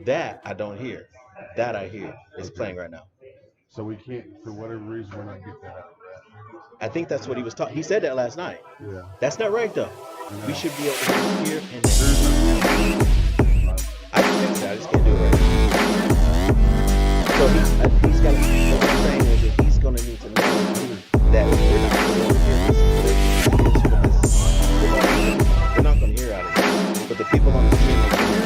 That I don't hear. That I hear is playing right now. So we can't, for whatever reason, we're not getting that out I think that's what he was talking. He said that last night. of that. Yeah. That's not right though. I We know. should be able to hear and I can fix it. I just can't do it right now. So he's got. What I'm saying is that he's going to need to know that we're not going to hear this. We're not going to hear out of it. But the people on the stream are going to hear.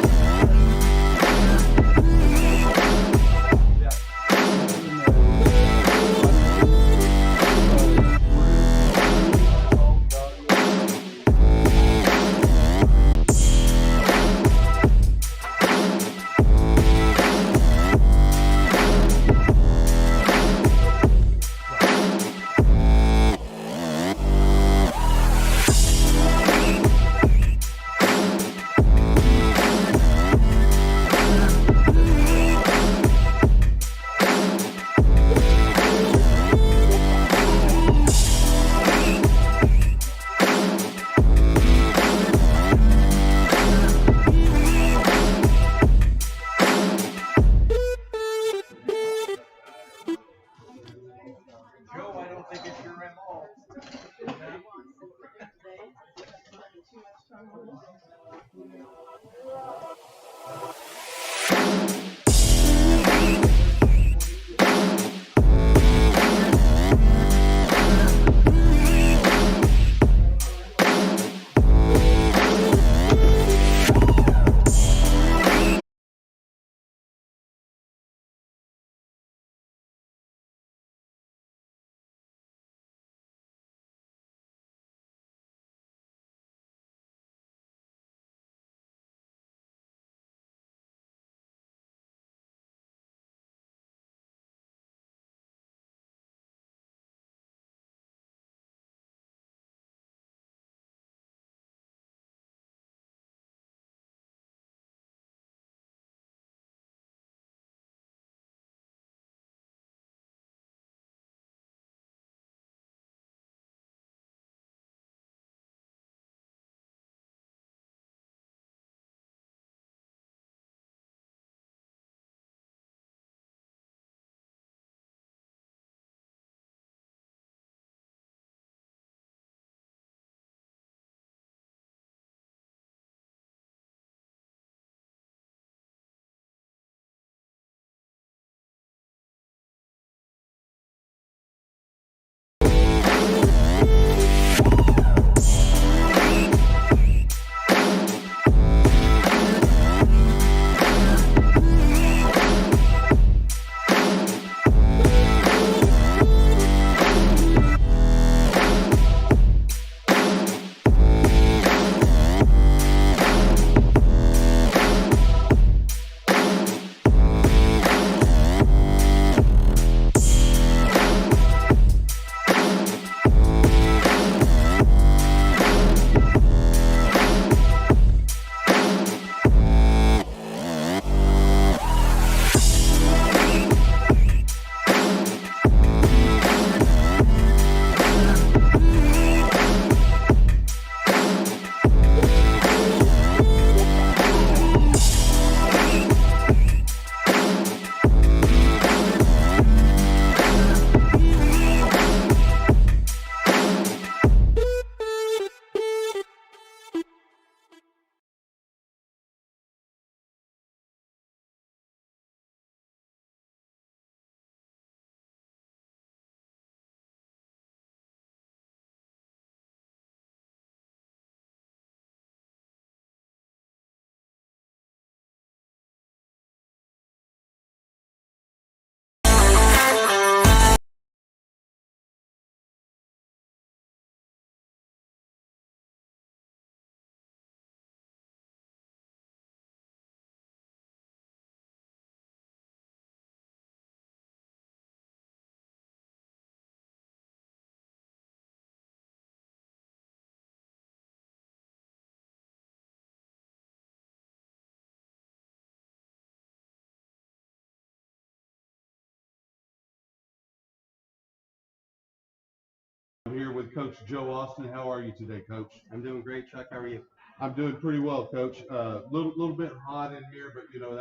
I'm here with Coach Joe Austin. How are you today, Coach? I'm doing great, Chuck. How are you? I'm doing pretty well, Coach. Little bit hot in here, but you know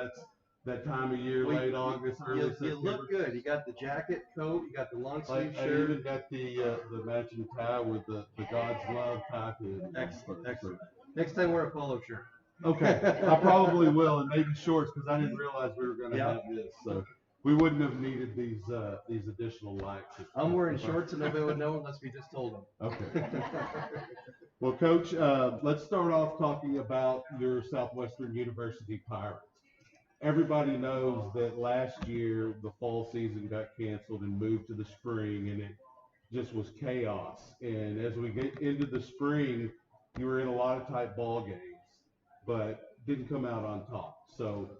that time of year, Well, late August, early you September. look good. You got the jacket, coat, you got the long sleeve I shirt. even got the matching tie with the God's love tie pin. Excellent. Next time wear a polo shirt. Okay, I probably will, and maybe shorts because I didn't realize we were going to Yeah. have this. So we wouldn't have needed these additional lights. I'm wearing shorts and nobody would know unless we just told them. Okay. Well, Coach, let's start off talking about your Southwestern University Pirates. Everybody knows that last year the fall season got canceled and moved to the spring, and it just was chaos. And as we get into the spring, you were in a lot of tight ball games, but didn't come out on top. So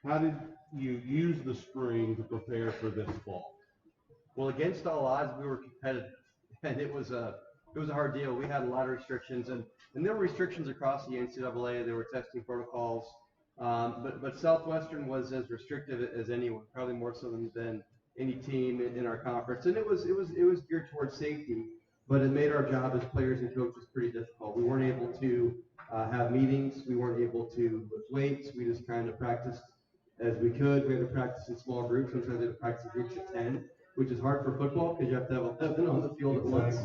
how did you use the spring to prepare for this fall? Well, against all odds, we were competitive, and it was a hard deal. We had a lot of restrictions, and there were restrictions across the NCAA. There were testing protocols, but Southwestern was as restrictive as anyone, probably more so than any team in our conference. And it was geared towards safety, but it made our job as players and coaches pretty difficult. We weren't able to have meetings. We weren't able to lift weights. We just kind of practiced as we could. We had to practice in small groups. Sometimes we had to practice in groups of 10, which is hard for football because you have to have 11 on the field at once.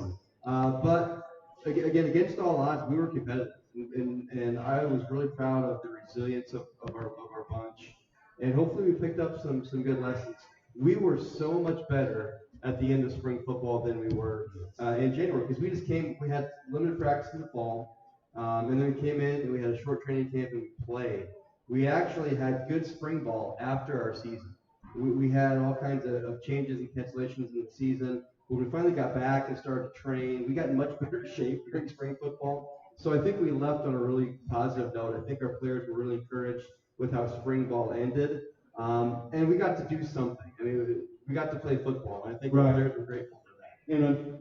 But again, against all odds, we were competitive, and I was really proud of the resilience of our bunch. And hopefully we picked up some good lessons. We were so much better at the end of spring football than we were in January because we had limited practice in the fall, and then we came in and we had a short training camp and we played. We actually had good spring ball after our season. We had all kinds of changes and cancellations in the season. When we finally got back and started to train, we got in much better shape during spring football. So I think we left on a really positive note. I think our players were really encouraged with how spring ball ended. And we got to do something. I mean, we got to play football. And I think the players were grateful for that. And,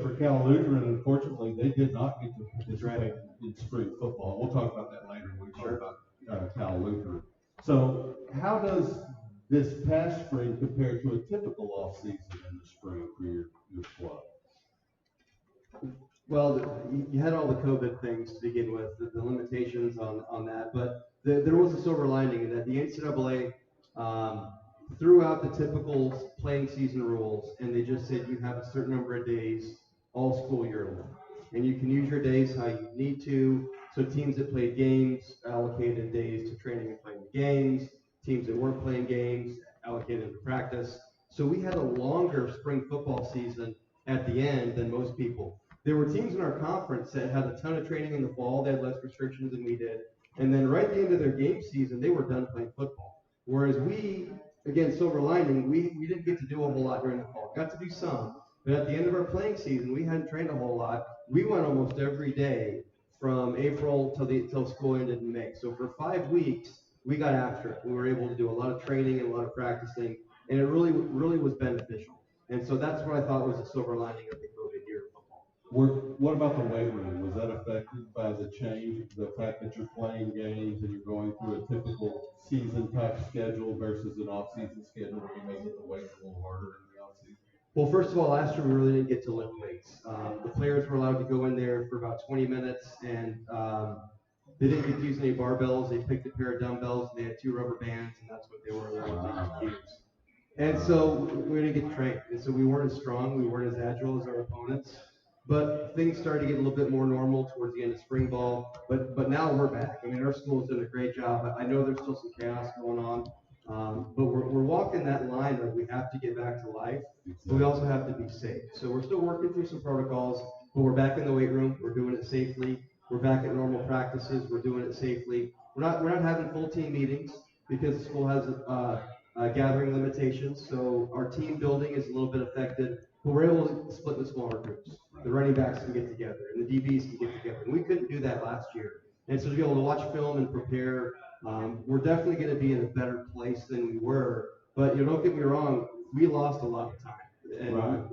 for Cal Lutheran, unfortunately, they did not get to participate in spring football. We'll talk about that later when we talk about Cal Lutheran. So how does this past spring compare to a typical off season in the spring for your club? Well, you had all the COVID things to begin with, the limitations on that, but there was a silver lining in that the NCAA threw out the typical playing season rules, and they just said you have a certain number of days all school year long, and you can use your days how you need to. So teams that played games allocated days to training and playing the games. Teams that weren't playing games allocated to practice. So we had a longer spring football season at the end than most people. There were teams in our conference that had a ton of training in the fall. They had less restrictions than we did. And then right at the end of their game season, they were done playing football. Whereas we, again, silver lining, we didn't get to do a whole lot during the fall. Got to do some. But at the end of our playing season, we hadn't trained a whole lot. We went almost every day from April till school ended in May. So for 5 weeks, we got after it. We were able to do a lot of training and a lot of practicing, and it really was beneficial. And so that's what I thought was a silver lining of the COVID year of football. What about the weight room? Was that affected by the change, the fact that you're playing games and you're going through a typical season type schedule versus an off-season schedule where you may get the weights a little harder in the off-season? Well, first of all, last year we really didn't get to lift weights. The players were allowed to go in there for about 20 minutes, and they didn't get to use any barbells. They picked a pair of dumbbells, and they had 2 rubber bands, and that's what they were allowed to use. And so we didn't get trained, and so we weren't as strong, we weren't as agile as our opponents. But things started to get a little bit more normal towards the end of spring ball. But now we're back. I mean, our school's done a great job. I know there's still some chaos going on, but we're walking that line of we have to get back to life, but we also have to be safe. So we're still working through some protocols, but we're back in the weight room. We're doing it safely. We're back at normal practices. We're doing it safely. We're not having full team meetings because the school has gathering limitations. So our team building is a little bit affected, but we're able to split into smaller groups. The running backs can get together, and the DBs can get together. And we couldn't do that last year. And so to be able to watch film and prepare, we're definitely going to be in a better place than we were. But don't get me wrong, we lost a lot of time. And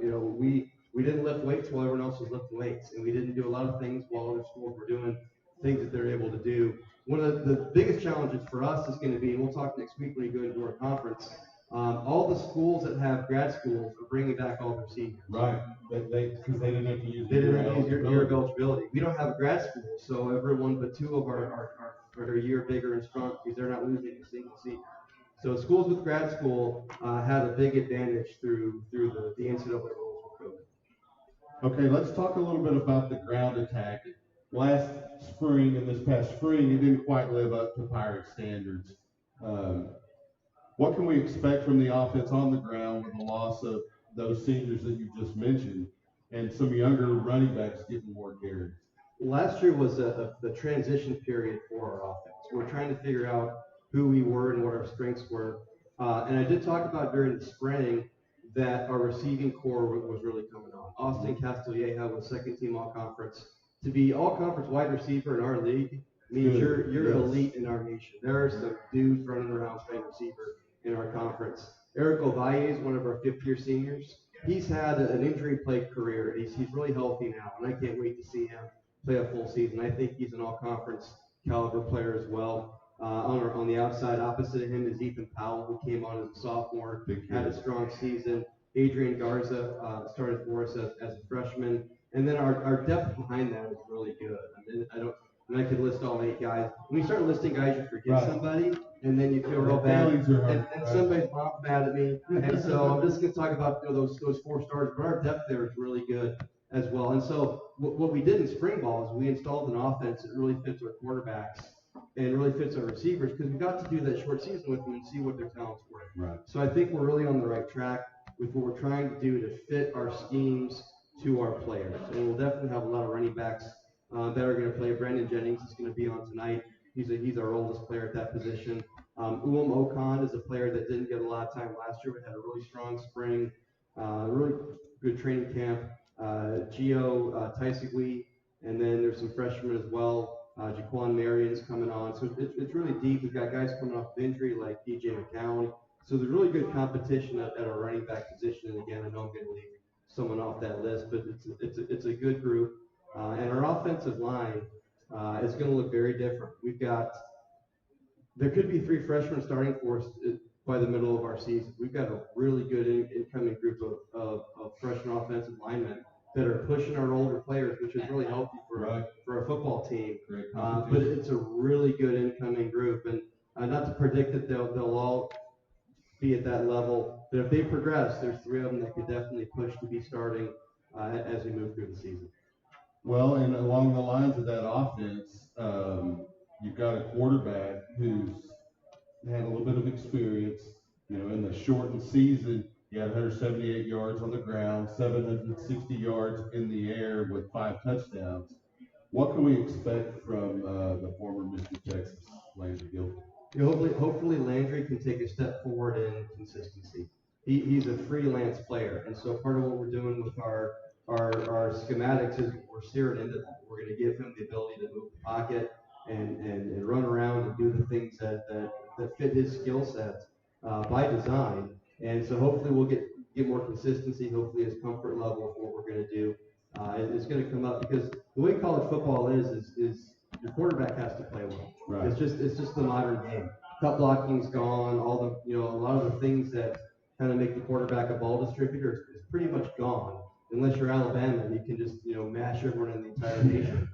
we didn't lift weights while everyone else was lifting weights, and we didn't do a lot of things while other schools were doing things that they're able to do. One of the biggest challenges for us is going to be, and we'll talk next week when we go into our conference, all the schools that have grad schools are bringing back all their seniors. Right, because they didn't have to use year of eligibility. We don't have a grad school, so everyone but 2 of our are a year bigger and strong because they're not losing a single senior. So schools with grad school had a big advantage through the NCAA rules with COVID. Okay, let's talk a little bit about the ground attack. Last spring and this past spring, it didn't quite live up to Pirate standards. What can we expect from the offense on the ground with the loss of those seniors that you just mentioned and some younger running backs getting more carries? Last year was the transition period for our offense. We're trying to figure out who we were and what our strengths were. And I did talk about during the spring that our receiving core was really coming on. Austin Castilleja was second team all conference. To be all conference wide receiver in our league means you're elite in our nation. There are some dudes running around playing receiver in our conference. Eric Ovalle is one of our fifth-year seniors. He's had an injury-plagued career. He's really healthy now, and I can't wait to see him play a full season. I think he's an all-conference caliber player as well. On the outside, opposite of him is Ethan Powell, who came on as a sophomore, had a strong season. Adrian Garza started for us as a freshman. And then our depth behind that is really good. I could list all 8 guys. When you start listing guys, you forget somebody, and then you feel real bad. And somebody's mad at me. And so I'm just going to talk about those 4 stars. But our depth there is really good as well. And so what we did in spring ball is we installed an offense that really fits our quarterbacks and really fits our receivers, because we got to do that short season with them and see what their talents were. Right. So I think we're really on the right track with what we're trying to do to fit our schemes to our players. And we'll definitely have a lot of running backs that are going to play. Brandon Jennings is going to be on tonight. He's our oldest player at that position. Okan is a player that didn't get a lot of time last year, but had a really strong spring, really good training camp. Gio Taisegui, and then there's some freshmen as well. Jaquan Marion's coming on. So it's really deep. We've got guys coming off of injury like DJ McCown. So there's really good competition at our running back position. And again, I know I'm going to leave someone off that list, but it's a good group. And our offensive line is going to look very different. There could be 3 freshmen starting for us by the middle of our season. We've got a really good incoming group of freshman offensive linemen that are pushing our older players, which is really healthy for a football team. But it's a really good incoming group, and not to predict that they'll all be at that level, but if they progress, there's 3 of them that could definitely push to be starting as we move through the season. Well, and along the lines of that offense, you've got a quarterback who's had a little bit of experience. In the shortened season, he had 178 yards on the ground, 760 yards in the air with 5 touchdowns. What can we expect from the former Mr. Texas, Landry Gilpin? Hopefully Landry can take a step forward in consistency. He's a freelance player, and so part of what we're doing with our schematics is we're steering into that. We're going to give him the ability to move the pocket and run around and do the things that fit his skill set by design. And so hopefully we'll get more consistency. Hopefully his comfort level of what we're going to do is going to come up, because the way college football is your quarterback has to play well. Right. It's just the modern game. Cut blocking's gone. All the a lot of the things that kind of make the quarterback a ball distributor is pretty much gone. Unless you're Alabama, you can just mash everyone in the entire nation.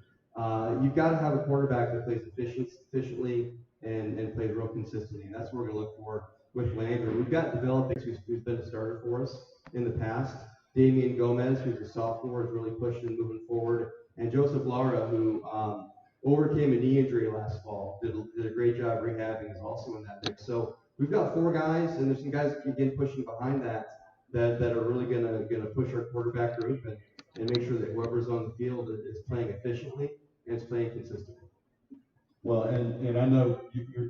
You've got to have a quarterback that plays efficiently and plays real consistently. And that's what we're going to look for with Landry. We've got developing who's been a starter for us in the past. Damian Gomez, who's a sophomore, is really pushing and moving forward. And Joseph Lara, who overcame a knee injury last fall, did a great job rehabbing, is also in that mix. So we've got 4 guys, and there's some guys again pushing behind that are really gonna push our quarterback group and make sure that whoever's on the field is playing efficiently and is playing consistently. Well, and I know you're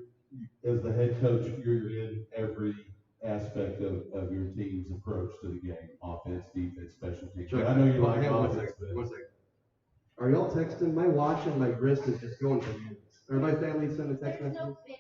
as the head coach, you're in every aspect of your team's approach to the game: offense, defense, special teams. Chuck, I know you like hang on offense. one second. Are y'all texting? My watch and my wrist is just going to hands. Are my family sending text messages? No video.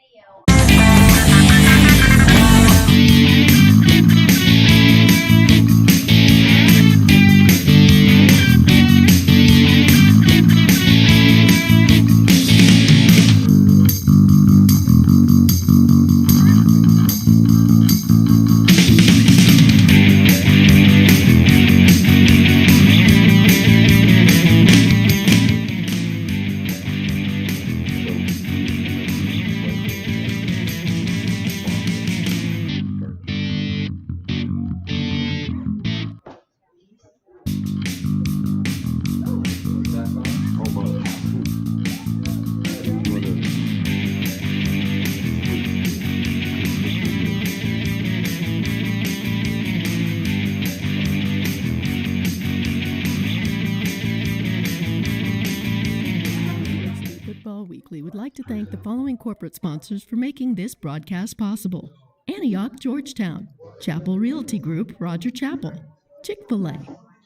thank the following corporate sponsors for making this broadcast possible: ANTIOCH Georgetown, Chapel Realty Group, Roger Chapel, Chick-fil-A,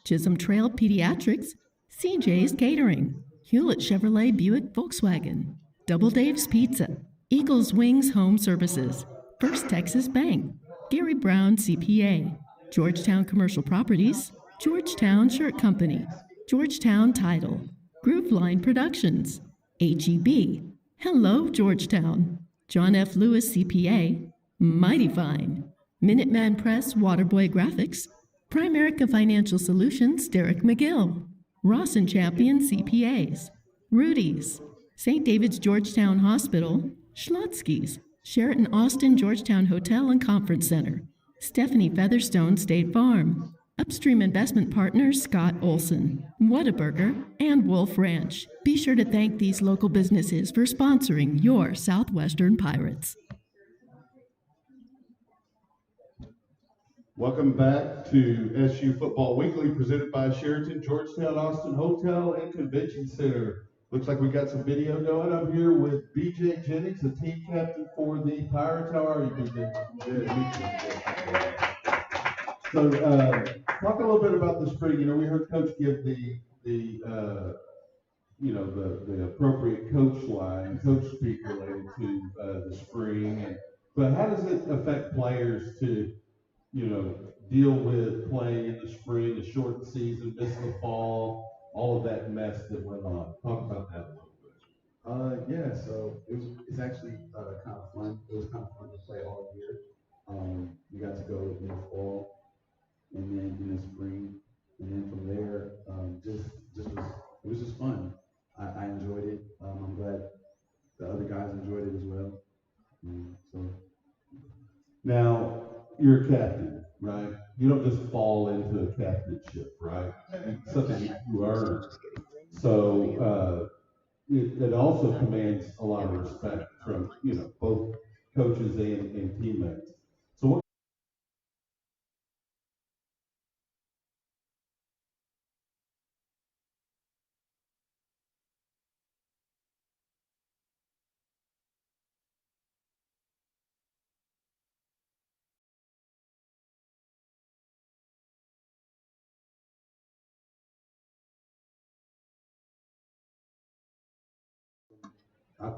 Chisholm Trail Pediatrics, CJ's Catering, Hewlett Chevrolet Buick Volkswagen, Double Dave's Pizza, Eagles Wings Home Services, First Texas Bank, Gary Brown CPA, Georgetown Commercial Properties, Georgetown Shirt Company, Georgetown Title, Groove Line Productions, HEB, Hello Georgetown, John F. Lewis CPA, Mighty Fine, Minuteman Press Waterboy Graphics, Primerica Financial Solutions Derek McGill, Ross and Champion CPAs, Rudy's, St. David's Georgetown Hospital, Schlotsky's, Sheraton Austin Georgetown Hotel and Conference Center, Stephanie Featherstone State Farm, Upstream Investment Partners Scott Olson, Whataburger, and Wolf Ranch. Be sure to thank these local businesses for sponsoring your Southwestern Pirates. Welcome back to SU Football Weekly, presented by Sheraton Georgetown Austin Hotel and Convention Center. Looks like we got some video going. I'm here with BJ Jennings, the team captain for the Pirates. How are you, BJ? Good. So, talk a little bit about the spring. You know, we heard Coach give the appropriate coach line, coach speak related to the spring. But how does it affect players to, deal with playing in the spring, the short season, miss the fall, all of that mess that went on? Talk about that a little bit. Yeah, so it's actually kind of fun. It was kind of fun to play all year. We got to go in the fall and then in the spring, and then from there, it was just fun. I enjoyed it. I'm glad the other guys enjoyed it as well. Now, you're a captain, right? You don't just fall into a captainship, right? It's something you earn. So it also commands a lot of respect from, both coaches and teammates. So what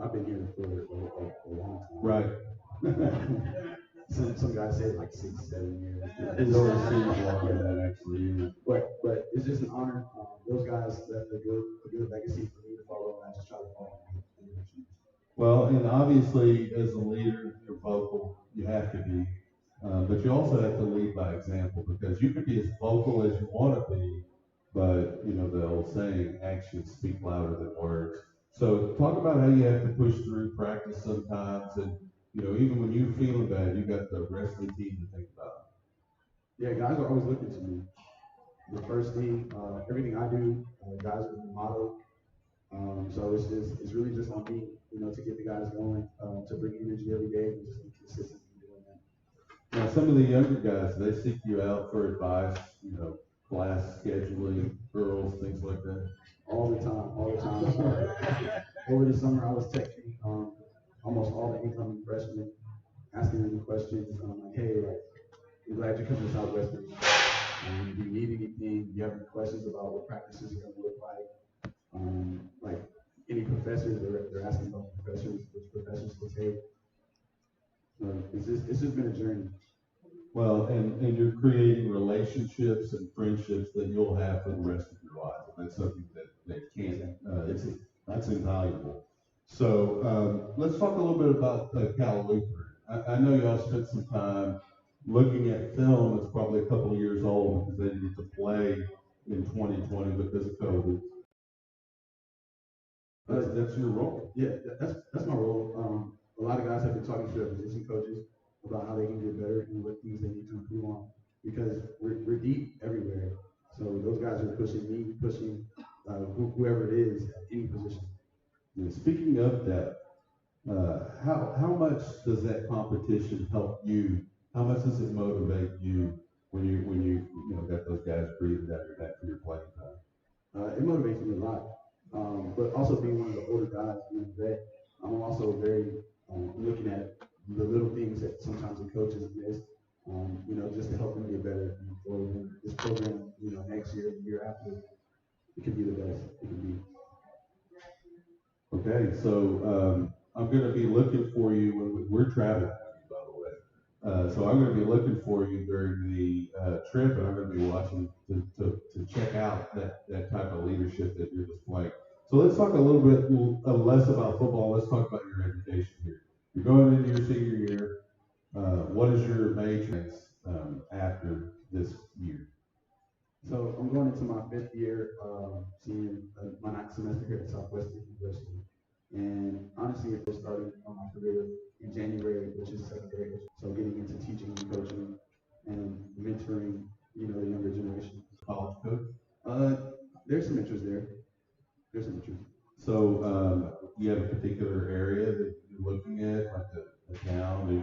I've been here for a long time. right. Some guys said like 6, 7 years. It's always seems longer than that actually. But it's just an honor. Those guys left a good legacy for me to follow, and I just try to follow. Well, and obviously as a leader, you're vocal, you have to be, but you also have to lead by example, because you can be as vocal as you want to be, but the old saying, actions speak louder than words. So talk about how you have to push through practice sometimes, and even when you're feeling bad, you got the rest of the team to think about. Yeah, guys are always looking to me. The first thing, everything I do, guys are the model. So it's really just on me, to get the guys going, to bring energy every day and just be consistent in doing that. Now, some of the younger guys, they seek you out for advice, class scheduling, girls, things like that. All the time. Over the summer, I was texting almost all the incoming freshmen, asking them questions. I'm like, hey, I'm glad you're coming to Southwestern. Do you need anything? Do you have any questions about what practices are going to look like? Like any professors, they're asking about professors, which professors to take. It's just been a journey. Well, and you're creating relationships and friendships that you'll have for the rest of your life. And that's something that can't, that's invaluable. So let's talk a little bit about Cal Lutheran. I know y'all spent some time looking at film. It's probably a couple of years old because they didn't get to play in 2020 because of COVID. That's your role. Yeah, that's my role. A lot of guys have been talking to their position coaches about how they can get better and what things they need to improve on, because we're deep everywhere. So those guys are pushing me, pushing whoever it is at any position. Yeah, speaking of that, how much does that competition help you? How much does it motivate you when you got those guys breathing down your neck for your playing time? It motivates me a lot. But also being one of the older guys, being a vet, I'm also very looking at the little things that sometimes the coaches miss, just to help them get better. For this program, next year, the year after, it could be the best it could be. Okay, so I'm going to be looking for you when we're traveling, by the way. So I'm going to be looking for you during the trip, and I'm going to be watching to check out that type of leadership that you're displaying. So let's talk a little bit less about football. Let's talk about your education here. You're going into your senior year. What is your major after this year? So I'm going into my 5th year, senior, my 9th semester here at Southwestern University. And honestly, it just started on my career in January, which is 2nd grade. So getting into teaching and coaching and mentoring, the younger generation. College coach? There's some interest there. There's some interest. So you have a particular area that you're looking at, like a town, or you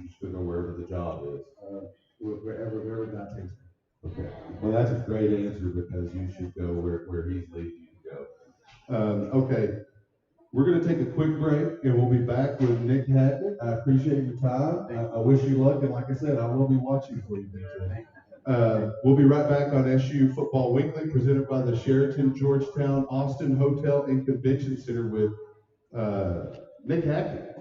just go wherever the job is? Wherever God takes me. Okay. Well, that's a great answer because you should go where he's leading you to go. Okay. We're going to take a quick break and we'll be back with Nick Hackett. I appreciate your time. I wish you luck. And like I said, I will be watching for you, Nick. We'll be right back on SU Football Weekly, presented by the Sheraton, Georgetown, Austin Hotel and Convention Center with Nick Hackett.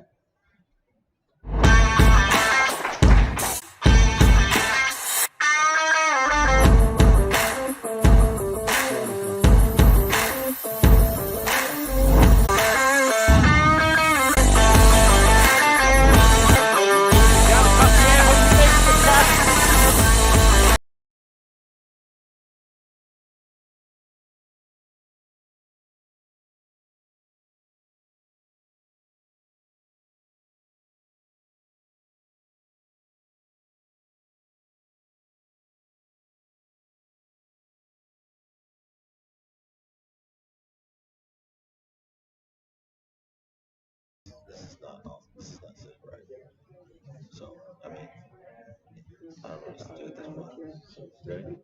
This is not it, right? So, I mean, I don't know what to do at this point. Ready?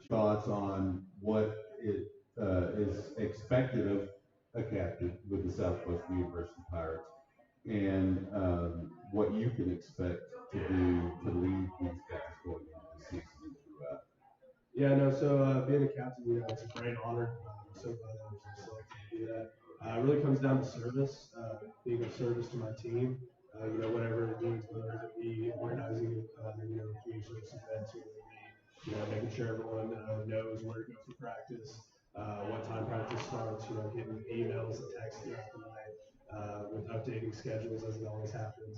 Thoughts on what it is expected of a captain with the Southwestern University Pirates, and what you can expect to do to lead these guys going into the season and throughout. Yeah, no, so being a captain, it's a great honor. I'm so glad I was selected to do that. It really comes down to service, being of service to my team. Whatever it means, whether it be organizing, community service events, whether it be, making sure everyone knows where to go for practice, what time practice starts, getting emails and texts throughout the night, with updating schedules as it always happens.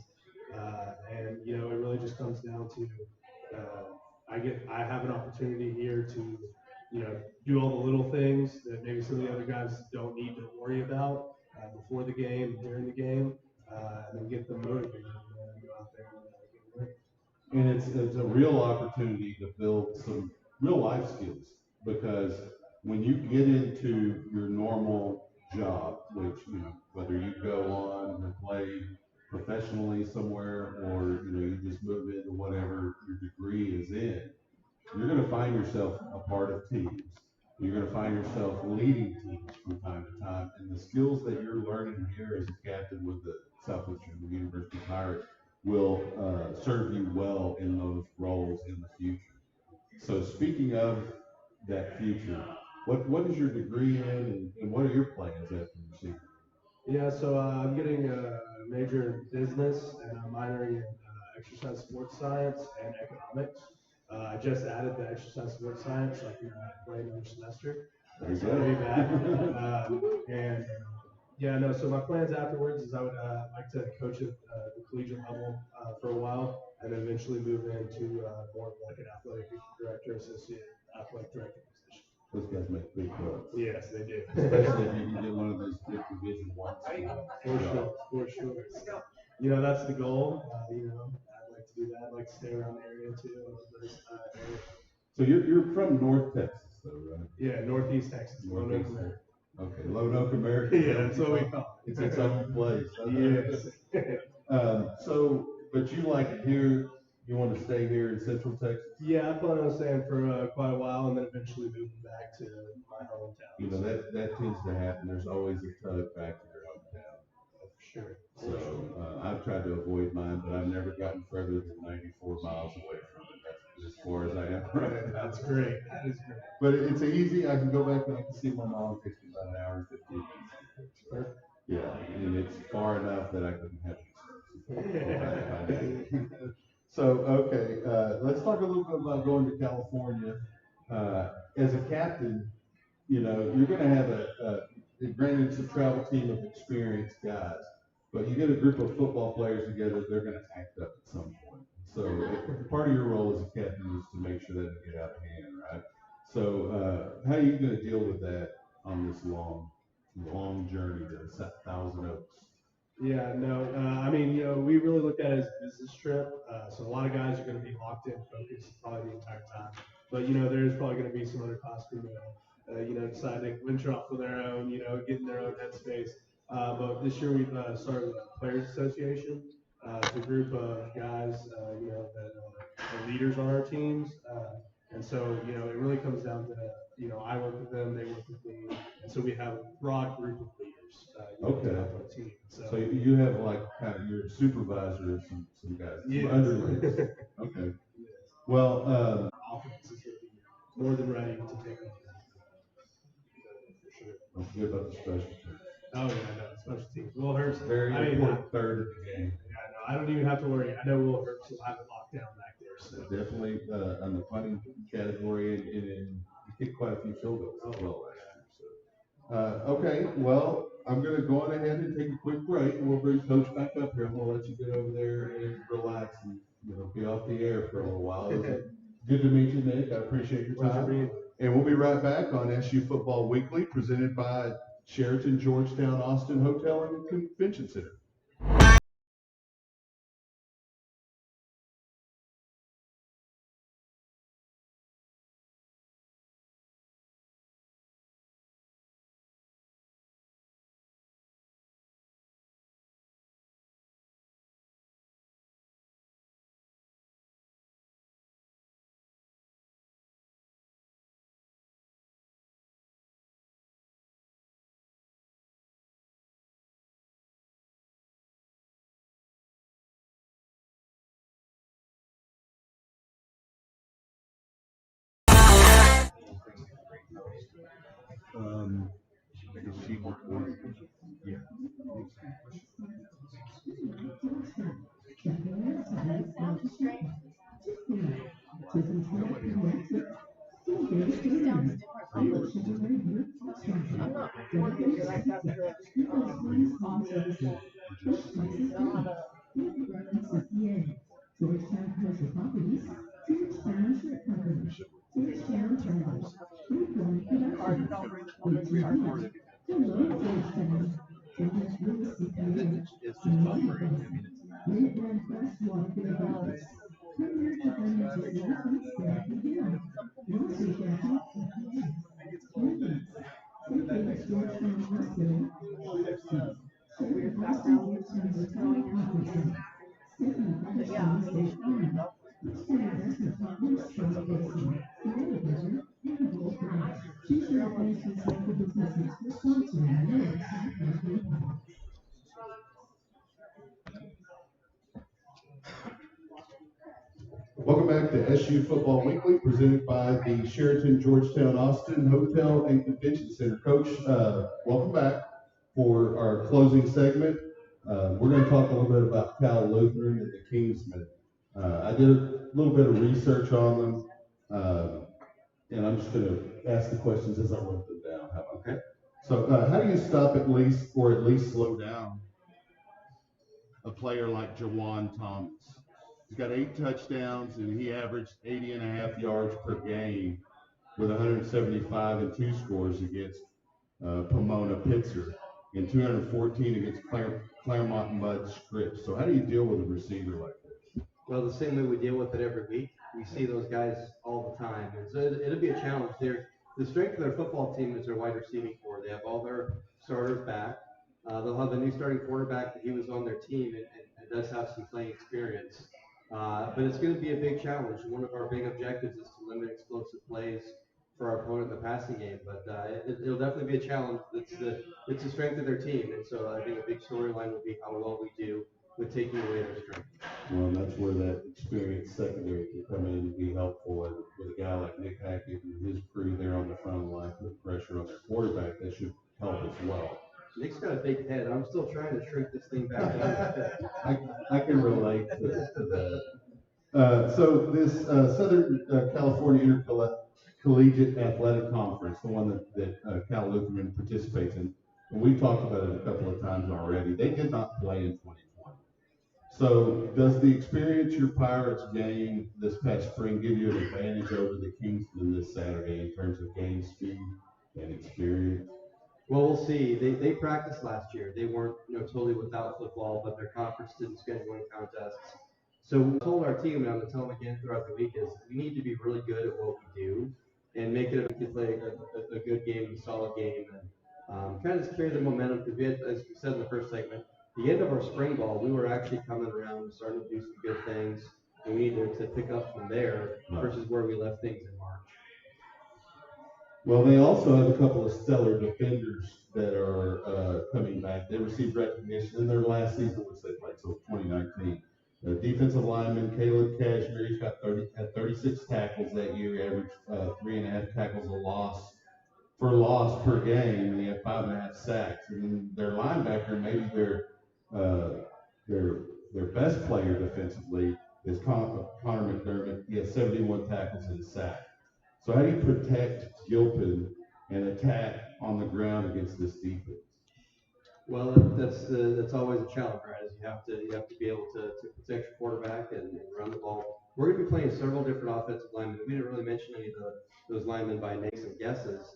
And it really just comes down to, I have an opportunity here to, do all the little things that maybe some of the other guys don't need to worry about before the game, during the game, and then get them motivated and go out there and get win. And it's a real opportunity to build some real life skills, because when you get into your normal job, which, whether you go on and play professionally somewhere, or, you just move into whatever your degree is in, you're going to find yourself a part of teams. You're going to find yourself leading teams from time to time, and the skills that you're learning here as a captain with the Southwestern University Pirates will serve you well in those roles in the future. So speaking of that future, what is your degree in, and what are your plans after your senior? Yeah, so I'm getting a major in business and I'm minoring in exercise sports science and economics. I just added the exercise sports science, so I can play another semester. So that'll be bad. So my plans afterwards is I would like to coach at the collegiate level for a while, and then eventually move into more of like an athletic director, associate athletic director position. Those guys make big bucks. Yes, they do. Especially if you can get one of those big Division I schools. For sure. So, that's the goal. I'd like to do that. I'd like to stay around the area too. So you're from North Texas, though, right? Yeah, Northeast Texas. Northeast Texas. Okay, Lone Oak America. Yeah, that's what we call it. It's its own place. Yes. But you like it here, You want to stay here in Central Texas? Yeah, I plan on staying for quite a while and then eventually moving back to my hometown. You know, that tends to happen. There's always a tug back to your hometown. For sure. So I've tried to avoid mine, but I've never gotten further than 94 miles away from it. That's as far as I am right now. That's great. That is great. But it's easy. I can go back and I can see my mom. It takes me about an hour and 15 minutes. Perfect. Yeah, and it's far enough that I can have it. Yeah. So, okay, let's talk a little bit about going to California. As a captain, you know, you're going to have granted, it's a travel team of experienced guys, but you get a group of football players together, they're going to act up at some point. So, part of your role as a captain is to make sure that doesn't get out of hand, right? So, how are you going to deal with that on this long journey to 1,000 Oaks? Yeah, no, I mean, you know, we really look at it as a business trip. So a lot of guys are going to be locked in, focused probably the entire time. But, you know, there's probably going to be some other class crew, you know, deciding to venture off on their own, you know, get in their own headspace. But this year we've started with the Players Association. It's a group of guys, you know, that are leaders on our teams. And so, you know, it really comes down to, you know, I work with them, they work with me. And so we have a broad group of leaders. Okay. On our team. So you have like kind of your supervisor and some guys, some Yes. underlings. Okay. Well, Offense is going to be more than ready to take on that. For sure. don't forget about the special teams. Oh yeah, no, special teams. Will Hurst, Very important third of the game. Yeah, no, I don't even have to worry. I know Will Hurst will have it locked down back there. So Definitely on the punting category, and you kicked quite a few field goals as well last year. So, okay, well, I'm going to go on ahead and take a quick break, and we'll bring Coach back up here. I'm going to let you get over there and relax and be off the air for a little while. Good to meet you, Nick. I appreciate your time. And we'll be right back on SU Football Weekly, presented by Sheraton, Georgetown, Austin Hotel and Convention Center. Georgetown Commercial Properties, Georgetown Shirt Company, Georgetown Travels, Freeform Productions, ATV, Hello Georgetown, Georgetown Real CPA, Minuteman Freshwater Developments, Premier Environmental License, Staff Begin, Monster Jacket, Campus, St. Georgetown Hospital, Sheraton Austin Georgetown Hotel Conference, Stephen Patterson State Farm, Richmond Investment Partners, South Basin, Florida Vision, and Volker. T-shirt license local businesses for sponsoring your Southwest Republic. Welcome back to SU Football Weekly, presented by the Sheraton Georgetown Austin Hotel and Convention Center. Coach, welcome back for our closing segment. We're going to talk a little bit about Cal Lutheran and the Kingsmen. I did a little bit of research on them, and I'm just going to ask the questions as I wrote them down. How about that? So, how do you stop at least slow down a player like Jawan Thomas? He's got 8 touchdowns, and he averaged 80.5 yards per game with 175 and 2 scores against Pomona Pitzer and 214 against Claremont Mudd Scripps. So how do you deal with a receiver like this? Well, the same way we deal with it every week. We see those guys all the time. And so it'll be a challenge. The strength of their football team is their wide receiving core. They have all their starters back. They'll have a new starting quarterback that he was on their team and does have some playing experience. But it's going to be a big challenge. One of our big objectives is to limit explosive plays for our opponent in the passing game. But it'll definitely be a challenge. It's the strength of their team, and so I think a big storyline will be how well we do with taking away their strength. Well, that's where that experienced secondary can come in and be helpful. And with a guy like Nick Hackett and his crew there on the front line, put pressure on their quarterback, that should help as well. Nick's got a big head. I'm still trying to shrink this thing back down. I can relate to that. So this Southern California Intercollegiate Athletic Conference, the one that Cal Lutheran participates in, and we've talked about it a couple of times already, they did not play in 2020. So does the experience your Pirates gained this past spring give you an advantage over the Kingston this Saturday in terms of game speed and experience? Well, we'll see. They practiced last year. They weren't totally without football, but their conference didn't schedule any contests. So we told our team, and I'm going to tell them again throughout the week, is we need to be really good at what we do and make it we can play a good game, a solid game, and kind of just carry the momentum. Because we had, as we said in the first segment, the end of our spring ball, we were actually coming around and starting to do some good things, and we needed to pick up from there versus where we left things in March. Well, they also have a couple of stellar defenders that are coming back. They received recognition in their last season, which they played, so 2019. Defensive lineman Caleb Cashmere, he's got 36 tackles that year, averaged 3.5 tackles for loss per game, and he had 5.5 sacks. And their linebacker, maybe their best player defensively is Connor McDermott. He has 71 tackles and a sack. So how do you protect Gilpin and attack on the ground against this defense? Well, that's always a challenge, right? Is you have to be able to protect your quarterback and run the ball. We're going to be playing several different offensive linemen. We didn't really mention any of those linemen by names and guesses,